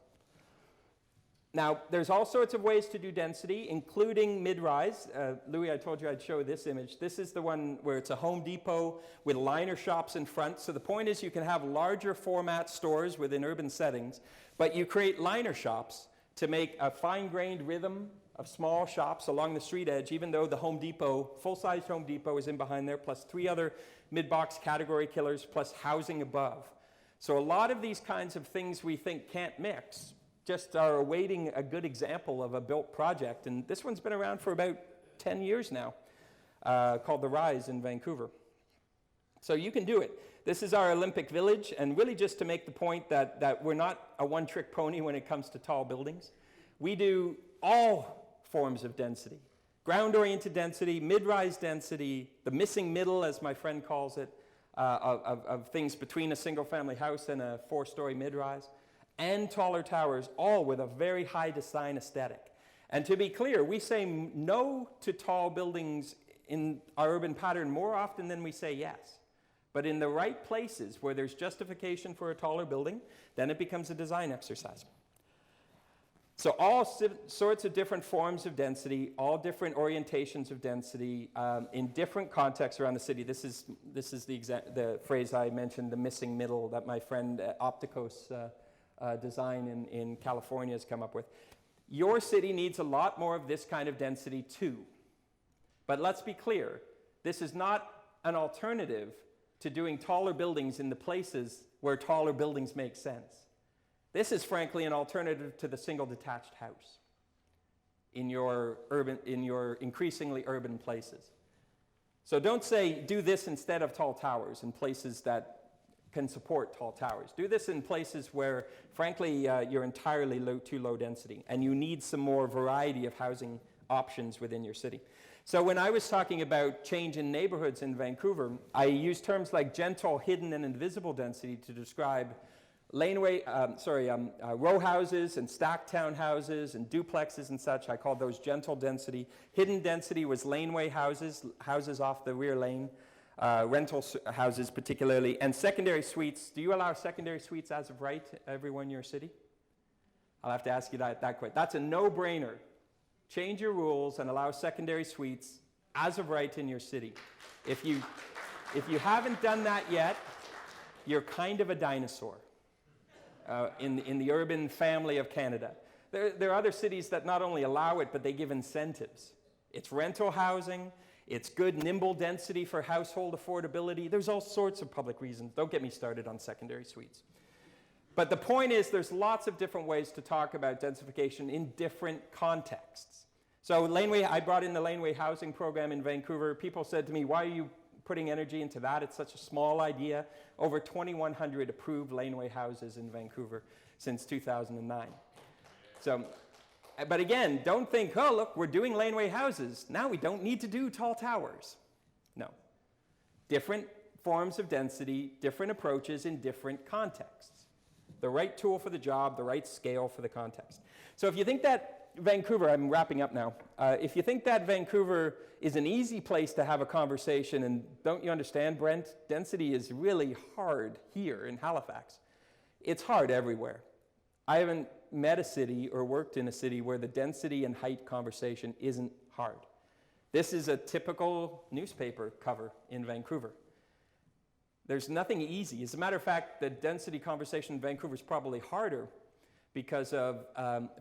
Now, there's all sorts of ways to do density, including mid-rise. Louis, I told you I'd show this image. This is the one where it's a Home Depot with liner shops in front. So the point is you can have larger format stores within urban settings, but you create liner shops to make a fine-grained rhythm of small shops along the street edge, even though the Home Depot, full-size Home Depot is in behind there, plus 3 other mid-box category killers, plus housing above. So a lot of these kinds of things we think can't mix just are awaiting a good example of a built project. And this one's been around for about 10 years now, called The Rise in Vancouver. So you can do it. This is our Olympic Village, and really just to make the point that we're not a one-trick pony when it comes to tall buildings. We do all forms of density. Ground-oriented density, mid-rise density, the missing middle, as my friend calls it, of things between a single-family house and a 4-story mid-rise, and taller towers, all with a very high design aesthetic. And to be clear, we say no to tall buildings in our urban pattern more often than we say yes. But in the right places where there's justification for a taller building, then it becomes a design exercise. So all sorts of different forms of density, all different orientations of density in different contexts around the city. This is the phrase I mentioned, the missing middle, that my friend Opticos design in California has come up with. Your city needs a lot more of this kind of density too. But let's be clear, this is not an alternative to doing taller buildings in the places where taller buildings make sense. This is frankly an alternative to the single detached house in your increasingly urban places. So don't say, do this instead of tall towers in places that can support tall towers. Do this in places where, frankly, you're entirely too low density, and you need some more variety of housing options within your city. So when I was talking about change in neighborhoods in Vancouver, I used terms like gentle, hidden, and invisible density to describe row houses and stacked townhouses and duplexes and such. I called those gentle density. Hidden density was laneway houses, houses off the rear lane, rental houses particularly, and secondary suites. Do you allow secondary suites as of right everywhere in your city? I'll have to ask you that quick. That's a no-brainer. Change your rules and allow secondary suites as of right in your city. If you haven't done that yet, you're kind of a dinosaur in the urban family of Canada. There are other cities that not only allow it, but they give incentives. It's rental housing, it's good nimble density for household affordability. There's all sorts of public reasons. Don't get me started on secondary suites. But the point is, there's lots of different ways to talk about densification in different contexts. So I brought in the Laneway Housing program in Vancouver. People said to me, why are you putting energy into that? It's such a small idea. Over 2,100 approved laneway houses in Vancouver since 2009. So, but again, don't think, oh, look, we're doing laneway houses. Now we don't need to do tall towers. No. Different forms of density, different approaches in different contexts. The right tool for the job, the right scale for the context. So if you think that Vancouver, I'm wrapping up now, if you think that Vancouver is an easy place to have a conversation, and don't you understand, Brent, density is really hard here in Halifax. It's hard everywhere. I haven't met a city or worked in a city where the density and height conversation isn't hard. This is a typical newspaper cover in Vancouver. There's nothing easy. As a matter of fact, the density conversation in Vancouver is probably harder because of,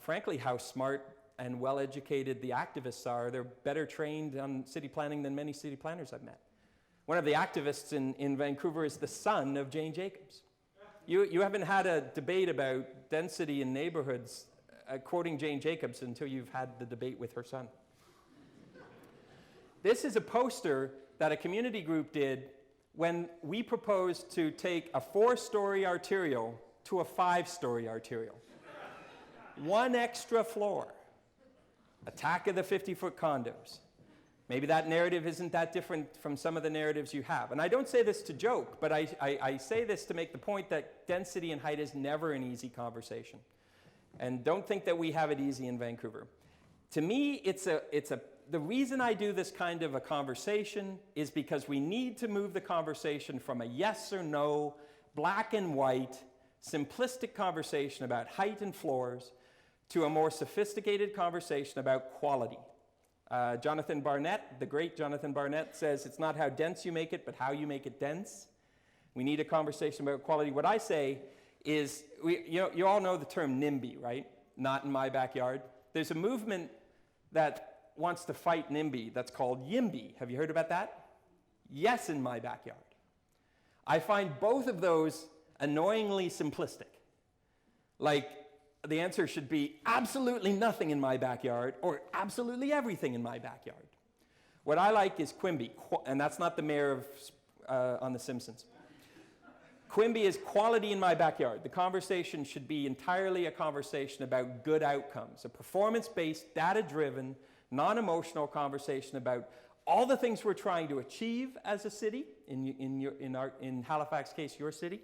frankly, how smart and well-educated the activists are. They're better trained on city planning than many city planners I've met. One of the activists in Vancouver is the son of Jane Jacobs. You haven't had a debate about density in neighborhoods quoting Jane Jacobs until you've had the debate with her son. This is a poster that a community group did when we proposed to take a 4-story arterial to a 5-story arterial. One extra floor. Attack of the 50-foot condos. Maybe that narrative isn't that different from some of the narratives you have. And I don't say this to joke, but I say this to make the point that density and height is never an easy conversation. And don't think that we have it easy in Vancouver. To me, the reason I do this kind of a conversation is because we need to move the conversation from a yes or no, black and white, simplistic conversation about height and floors to a more sophisticated conversation about quality. Jonathan Barnett, the great Jonathan Barnett, says it's not how dense you make it, but how you make it dense. We need a conversation about quality. What I say is, you all know the term NIMBY, right? Not in my backyard. There's a movement that wants to fight NIMBY that's called YIMBY. Have you heard about that? Yes, in my backyard. I find both of those annoyingly simplistic. Like, the answer should be absolutely nothing in my backyard or absolutely everything in my backyard. What I like is Quimby, and that's not the mayor of on The Simpsons. Quimby is quality in my backyard. The conversation should be entirely a conversation about good outcomes, a performance-based, data-driven, non-emotional conversation about all the things we're trying to achieve as a city, in Halifax case, your city,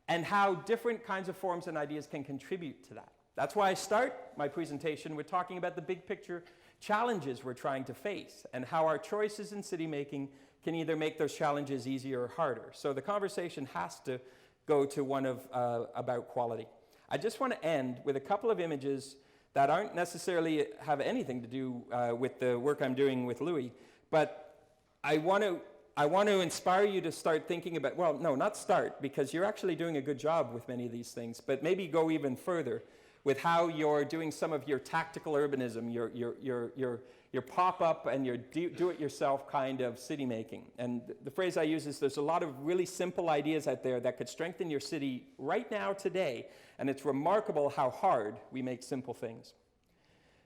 and how different kinds of forms and ideas can contribute to that. That's why I start my presentation with talking about the big picture challenges we're trying to face and how our choices in city making can either make those challenges easier or harder. So the conversation has to go to one of about quality. I just want to end with a couple of images that aren't necessarily have anything to do with the work I'm doing with Louis, but I want to inspire you to start thinking about, well, no, not start, because you're actually doing a good job with many of these things, but maybe go even further with how you're doing some of your tactical urbanism, your your pop-up and your do-it-yourself kind of city making. And the phrase I use is there's a lot of really simple ideas out there that could strengthen your city right now, today, and it's remarkable how hard we make simple things.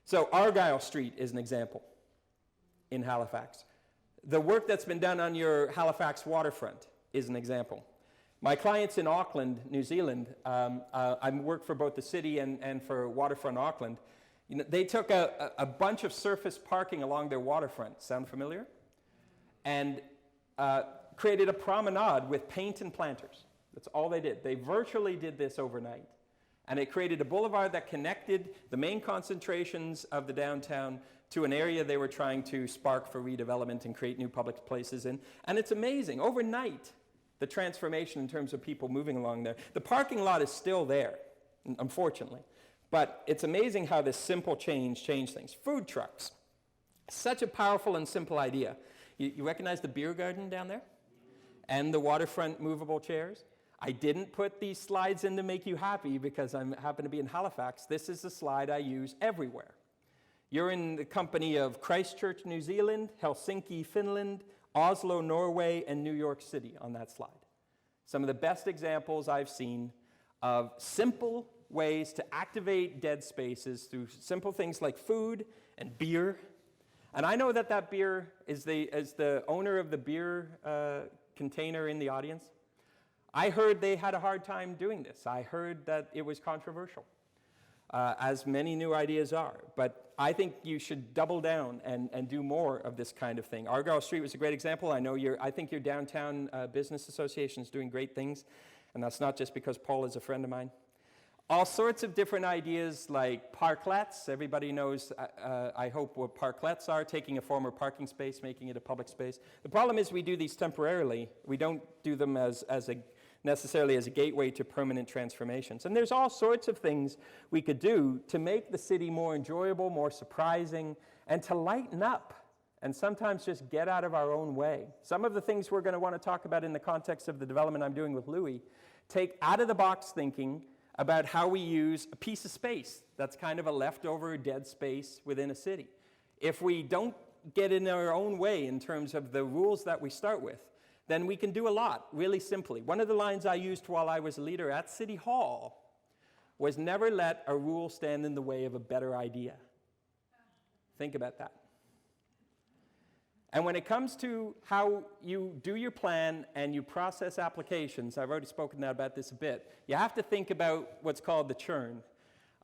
So Argyle Street is an example in Halifax. The work that's been done on your Halifax waterfront is an example. My clients in Auckland, New Zealand, I work for both the city and for Waterfront Auckland. You know, they took a bunch of surface parking along their waterfront, sound familiar? And created a promenade with paint and planters. That's all they did. They virtually did this overnight. And it created a boulevard that connected the main concentrations of the downtown to an area they were trying to spark for redevelopment and create new public places in. And it's amazing. Overnight, the transformation in terms of people moving along there. The parking lot is still there, unfortunately. But it's amazing how this simple change changed things. Food trucks. Such a powerful and simple idea. You recognize the beer garden down there? And the waterfront movable chairs? I didn't put these slides in to make you happy because I happen to be in Halifax. This is the slide I use everywhere. You're in the company of Christchurch, New Zealand, Helsinki, Finland, Oslo, Norway, and New York City on that slide. Some of the best examples I've seen of simple ways to activate dead spaces through simple things like food and beer. And I know that beer is the owner of the beer container in the audience. I heard they had a hard time doing this. I heard that it was controversial, as many new ideas are. But I think you should double down and do more of this kind of thing. Argyle Street was a great example. I think your downtown business association is doing great things, and that's not just because Paul is a friend of mine. All sorts of different ideas like parklets. Everybody knows, I hope, what parklets are, taking a former parking space, making it a public space. The problem is we do these temporarily. We don't do them necessarily as a gateway to permanent transformations. And there's all sorts of things we could do to make the city more enjoyable, more surprising, and to lighten up, and sometimes just get out of our own way. Some of the things we're going to want to talk about in the context of the development I'm doing with Louis take out-of-the-box thinking about how we use a piece of space that's kind of a leftover dead space within a city. If we don't get in our own way in terms of the rules that we start with, then we can do a lot, really simply. One of the lines I used while I was a leader at City Hall was never let a rule stand in the way of a better idea. Think about that. And when it comes to how you do your plan and you process applications, I've already spoken about this a bit, you have to think about what's called the churn.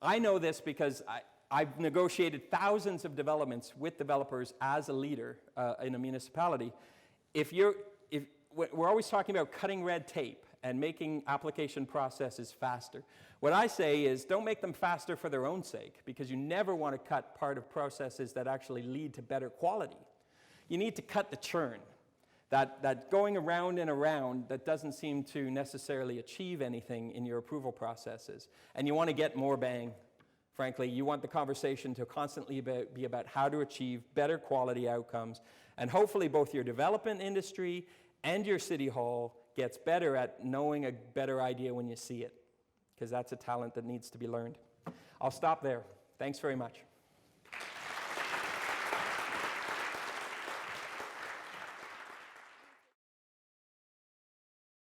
I know this because I've negotiated thousands of developments with developers as a leader in a municipality. We're always talking about cutting red tape and making application processes faster. What I say is don't make them faster for their own sake, because you never want to cut part of processes that actually lead to better quality. You need to cut the churn, that going around and around that doesn't seem to necessarily achieve anything in your approval processes. And you want to get more bang. Frankly, you want the conversation to constantly be about how to achieve better quality outcomes. And hopefully both your development industry and your city hall gets better at knowing a better idea when you see it, because that's a talent that needs to be learned. I'll stop there. Thanks very much.